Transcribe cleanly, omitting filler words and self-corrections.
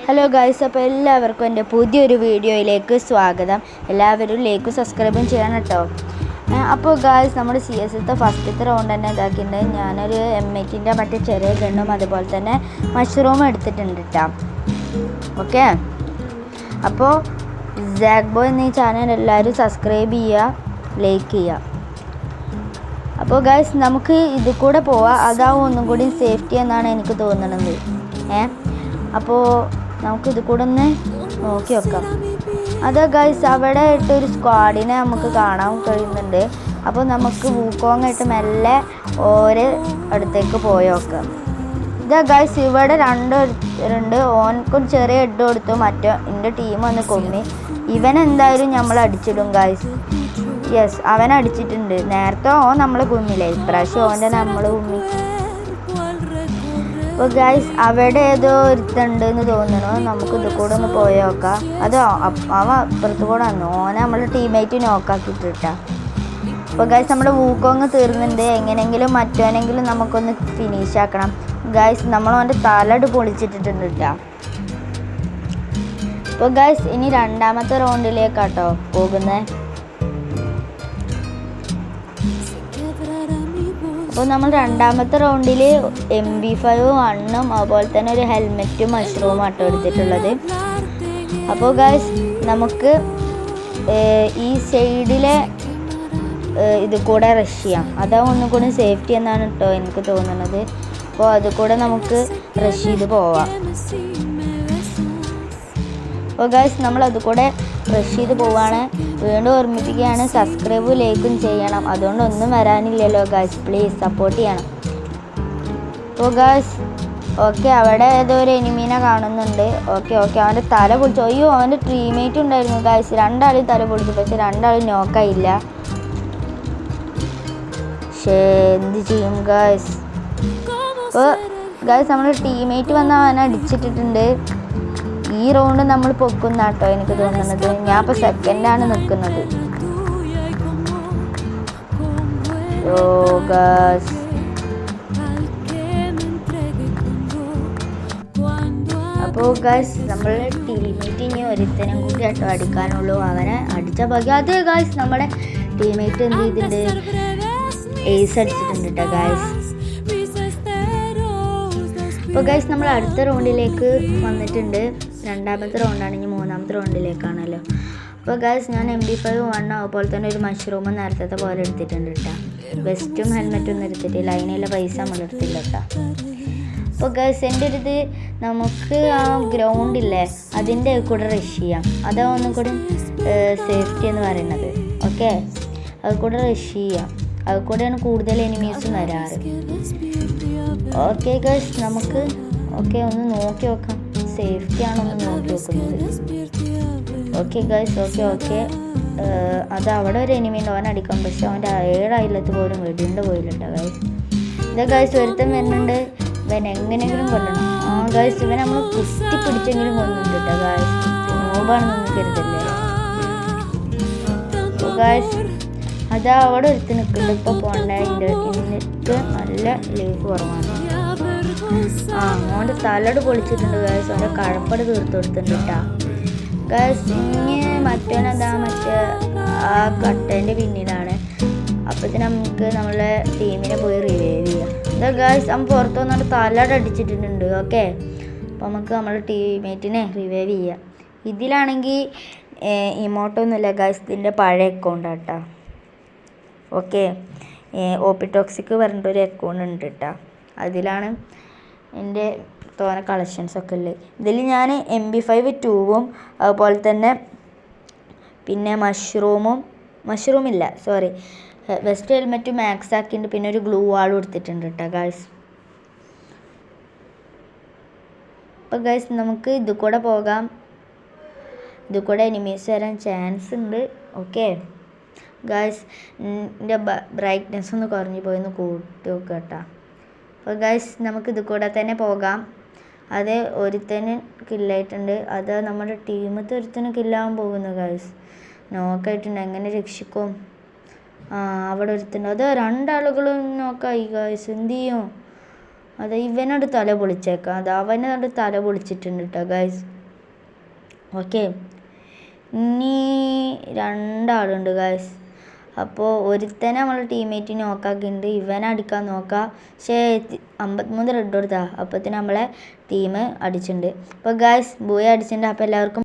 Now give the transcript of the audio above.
Hello guys, അപ്പോൾ എല്ലാവർക്കും എൻ്റെ പുതിയൊരു വീഡിയോയിലേക്ക് സ്വാഗതം. എല്ലാവരും ലൈക്കും സബ്സ്ക്രൈബും ചെയ്യണം കേട്ടോ. അപ്പോൾ ഗായ്സ്, നമ്മുടെ CS ഫസ്റ്റത്തെ റൗണ്ട് തന്നെ ഇതാക്കിയിട്ടുണ്ട്. ഞാനൊരു M8ൻ്റെ മറ്റേ ചെറിയ ഗണ്ണും അതുപോലെ തന്നെ മഷ്റൂമും എടുത്തിട്ടുണ്ട് കേട്ടോ. ഓക്കെ, അപ്പോൾ സാഗ് ബോയ് എന്നീ ചാനൽ എല്ലാവരും സബ്സ്ക്രൈബ് ചെയ്യുക, ലൈക്ക് ചെയ്യുക. അപ്പോൾ ഗായ്സ്, നമുക്ക് ഇത് കൂടെ പോവാം. അതാവും ഒന്നും കൂടി സേഫ്റ്റി എന്നാണ് എനിക്ക് തോന്നുന്നത്. അപ്പോൾ നമുക്കിത് കൂടെ ഒന്ന് നോക്കി വെക്കാം. അത് ഗൈസ്, അവിടെ ഇട്ടൊരു സ്ക്വാഡിനെ നമുക്ക് കാണാൻ കഴിയുന്നുണ്ട്. അപ്പോൾ നമുക്ക് വൂക്കോങ്ങായിട്ട് മെല്ലെ ഓരോ അടുത്തേക്ക് പോയി നോക്കാം. ഇതാ ഗൈസ്, ഇവിടെ രണ്ട് ഓനക്കും ചെറിയ ഹെഡ് കൊടുത്തു. മറ്റോ എൻ്റെ ടീം വന്ന് കൊമ്മി. ഇവനെന്തായാലും നമ്മൾ അടിച്ചിടും ഗൈസ്. യെസ്, അവൻ അടിച്ചിട്ടുണ്ട്. നേരത്തെ ഓൻ നമ്മൾ കുമ്മില്ലേ, ഇപ്രാവശ്യം ഓൻ്റെ നമ്മൾ കുമ്മി. അപ്പോൾ ഗൈസ്, അവിടെ ഏതോ ഒരുത്തുണ്ടെന്ന് തോന്നണു. നമുക്ക് ഇത് കൂടെ ഒന്ന് പോയി നോക്കാം. അത് അവൻ അപ്പുറത്ത് കൂടെ വന്നു. ഓനെ നമ്മളെ ടീമേറ്റ് നോക്കാക്കിയിട്ടാ. അപ്പോൾ ഗൈസ്, നമ്മുടെ വൂക്കോങ് തീർന്നുണ്ട്. എങ്ങനെയെങ്കിലും മറ്റോനെങ്കിലും നമുക്കൊന്ന് ഫിനിഷ് ആക്കണം ഗൈസ്. നമ്മളവൻ്റെ തലട് പൊളിച്ചിട്ടിട്ടുണ്ട് കേട്ടോ. അപ്പോൾ ഗൈസ്, ഇനി രണ്ടാമത്തെ റൗണ്ടിലേക്കാട്ടോ പോകുന്നത്. അപ്പോൾ നമ്മൾ രണ്ടാമത്തെ റൗണ്ടിൽ MP5 1ഉം അതുപോലെ തന്നെ ഒരു ഹെൽമെറ്റും മഷ്റൂമും ആട്ടോ എടുത്തിട്ടുള്ളത്. അപ്പോൾ ഗൈസ്, നമുക്ക് ഈ സൈഡിലെ ഇത് കൂടെ റഷ് ചെയ്യാം. അതാവും ഒന്നും കൂടി സേഫ്റ്റി എന്നാണ് കേട്ടോ എനിക്ക് തോന്നുന്നത്. അപ്പോൾ അത് കൂടെ നമുക്ക് റഷ് ചെയ്ത് പോവാം. അപ്പോൾ ഗൈസ്, നമ്മൾ അതുകൂടെ റഷ് ചെയ്ത് പോവാണ്. വീണ്ടും ഓർമ്മിപ്പിക്കുകയാണ്, സബ്സ്ക്രൈബും ലൈക്കും ചെയ്യണം. അതുകൊണ്ട് ഒന്നും വരാനില്ലല്ലോ ഗൈസ്, പ്ലീസ് സപ്പോർട്ട് ചെയ്യണം. അപ്പോൾ ഗൈസ്, ഓക്കെ, അവിടെ ഏതോ ഒരു എനിമീനെ കാണുന്നുണ്ട്. ഓക്കെ, അവൻ്റെ തല പൊളിച്ചു. അയ്യോ, അവൻ്റെ ടീമേറ്റ് ഉണ്ടായിരുന്നു ഗൈസ്. രണ്ടാളും തല പൊളിച്ചു, പക്ഷെ രണ്ടാളും നോക്കായില്ല. എന്ത് ചെയ്യും ഗൈസ്? അപ്പോൾ ഗൈസ്, നമ്മുടെ ടീമേറ്റ് വന്ന് അവനെ അടിച്ചിട്ടിട്ടുണ്ട്. ഈ റൗണ്ട് നമ്മൾ പൊക്കുന്ന കേട്ടോ എനിക്ക് തോന്നുന്നത്. ഞാൻ ഇപ്പോൾ സെക്കൻഡാണ് നിൽക്കുന്നത്. അപ്പോൾ ഗൈസ്, നമ്മൾ ടീമേറ്റ് ഇനി ഒരുത്തനും കൂടി കേട്ടോ അടിക്കാനുള്ളൂ. അവനെ അടിച്ച ഭാഗ്യം. അത് ഗൈസ്, നമ്മുടെ ടീമേറ്റ് എന്ത് ചെയ്തിട്ടുണ്ട്? എയ്സ് അടിച്ചിട്ടുണ്ട് കേട്ടോ ഗൈസ്. അപ്പോൾ ഗൈസ്, നമ്മൾ അടുത്ത റൗണ്ടിലേക്ക് വന്നിട്ടുണ്ട്. രണ്ടാമത്തെ റൗണ്ടാണ്, ഇനി മൂന്നാമത്തെ റൗണ്ടിലേക്കാണല്ലോ. അപ്പോൾ ഗൈസ്, ഞാൻ MP5 1 അതുപോലെ തന്നെ ഒരു മഷ്റൂമും നേരത്തെ പോലെ എടുത്തിട്ടുണ്ട് കേട്ടോ. വെസ്റ്റും ഹെൽമെറ്റും ഒന്നും എടുത്തിട്ടില്ല. അതിനുള്ള പൈസ നമ്മൾ എടുത്തില്ല കേട്ടോ. അപ്പോൾ ഗൈസ്, എൻ്റെ ഒരു ഇത് നമുക്ക് ആ ഗ്രൗണ്ടില്ലേ അതിൻ്റെ കൂടെ റഷ് ചെയ്യാം. അതാണ് ഒന്നും കൂടി സേഫ്റ്റി എന്ന് പറയുന്നത്. ഓക്കെ, അത് കൂടെ റഷ് ചെയ്യാം. അത് കൂടെയാണ് കൂടുതൽ എനിമീസും വരാറ്. ഓക്കെ ഗൈസ്, നമുക്ക് ഒന്ന് നോക്കി നോക്കാം. സേഫ്റ്റി ആണോ ഒന്ന് നോക്കി നോക്കുന്നത്. Okay guys, okay. അത് അവിടെ ഒരു എനിമി ഉണ്ട്, അവൻ അടിക്കാം. പക്ഷെ അവൻ്റെ 7 അയലത്ത് പോലും വെടിയുണ്ട് പോയില്ല ഗൈസ്. ഇതാ ഗൈസ്, ഒരുത്തൻ വരുന്നുണ്ട്. ഇവൻ എങ്ങനെയെങ്കിലും കൊല്ലണം. ഗൈസ്, ഇവൻ നമ്മൾ കുത്തി പിടിച്ചെങ്കിലും കൊല്ലുന്നുണ്ട് കേട്ടോ ഗൈസ്. നോമ്പാണെന്നൊന്നും കരുതല്ലേ ഗൈസ്. അതാ അവിടെ ഒരുത്തി നിൽക്കുന്നുണ്ട്. ഇപ്പോൾ പോകണ്ട, എന്നിട്ട് നല്ല ലൈഫ് കുറവാണ്. അങ്ങോട്ട് തലട് പൊളിച്ചിട്ടുണ്ട് ഗൈസ്. അവൻ്റെ കഴപ്പട് തീർത്ത് കൊടുത്തിട്ടുണ്ട് കേട്ടോ ഗൈസ്. ഇനി മറ്റേ ആ കട്ടേൻ്റെ പിന്നിലാണ്. അപ്പോഴത്തേന് നമുക്ക് നമ്മളെ ടീമിനെ പോയി റിവൈവ് ചെയ്യാം. ഇതാ ഗൈസ്, നമ്മൾ പുറത്ത് വന്നിട്ട് തലട് അടിച്ചിട്ടുണ്ട്. ഓക്കെ, അപ്പോൾ നമുക്ക് നമ്മളെ ടീമേറ്റിനെ റിവൈവ് ചെയ്യാം. ഇതിലാണെങ്കിൽ ഇമോട്ടൊന്നുമില്ല ഗൈസ്, ഇതിൻ്റെ പഴയ അക്കൗണ്ട് കേട്ടോ. ഓക്കെ, ഓപ്പിടോക്സിക് പറഞ്ഞിട്ടൊരു അക്കൗണ്ട് ഉണ്ട് കേട്ടോ. അതിലാണ് എൻ്റെ തോനെ കളക്ഷൻസൊക്കെ ഉള്ളത്. ഇതിൽ ഞാൻ MP5 2ഉം അതുപോലെ തന്നെ പിന്നെ മഷ്റൂമില്ല സോറി വെസ്റ്റ് ഹെൽമെറ്റ് മാക്സ് ആക്കിയിട്ടുണ്ട്. പിന്നെ ഒരു ഗ്ലൂ വാളും എടുത്തിട്ടുണ്ട് കേട്ടോ ഗൈസ്. അപ്പോൾ ഗൈസ്, നമുക്ക് ഇത് കൂടെ പോകാം. ഇത് കൂടെ എനിമീസ് വരാൻ ചാൻസ് ഉണ്ട്. ഓക്കെ ഗൈസ്, എൻ്റെ ബ്രൈറ്റ്നെസ് ഒന്ന് കുറഞ്ഞു പോയി, ഒന്ന് കൂട്ടി നോക്കുക കേട്ടോ. അപ്പോൾ ഗൈസ്, നമുക്ക് ഇത് കൂടെ തന്നെ പോകാം. അത് ഒരുത്തന് കില്ലായിട്ടുണ്ട്. അത് നമ്മുടെ ടീമത്തെ ഒരുത്തന് കില്ലാൻ പോകുന്നു ഗൈസ്. നോക്കായിട്ടുണ്ട്, എങ്ങനെ രക്ഷിക്കും? അവിടെ ഒരുത്തുണ്ട്. അത് രണ്ടാളുകളും നോക്കായി ഗൈസ്. എന്ത് ചെയ്യും? അതെ ഇവനോട് തല പൊളിച്ചേക്കാം. അത് അവനോട് തല പൊളിച്ചിട്ടുണ്ട് കേട്ടോ ഗൈസ്. ഓക്കെ, ഇനി 2 ആളുണ്ട് ഗൈസ്. അപ്പോൾ ഒരുത്തനെ നമ്മൾ ടീംമേറ്റിന് നോക്കാക്കിയിട്ടുണ്ട്. ഇവനെ അടിക്കാൻ നോക്കാം. പക്ഷേ 53 റെഡ് കൊടുത്താ അപ്പത്തിന് നമ്മളെ ടീം അടിച്ചിട്ടുണ്ട്. അപ്പോൾ ഗൈസ് ബൂയ അടിച്ചിട്ടുണ്ട്. അപ്പോൾ എല്ലാവർക്കും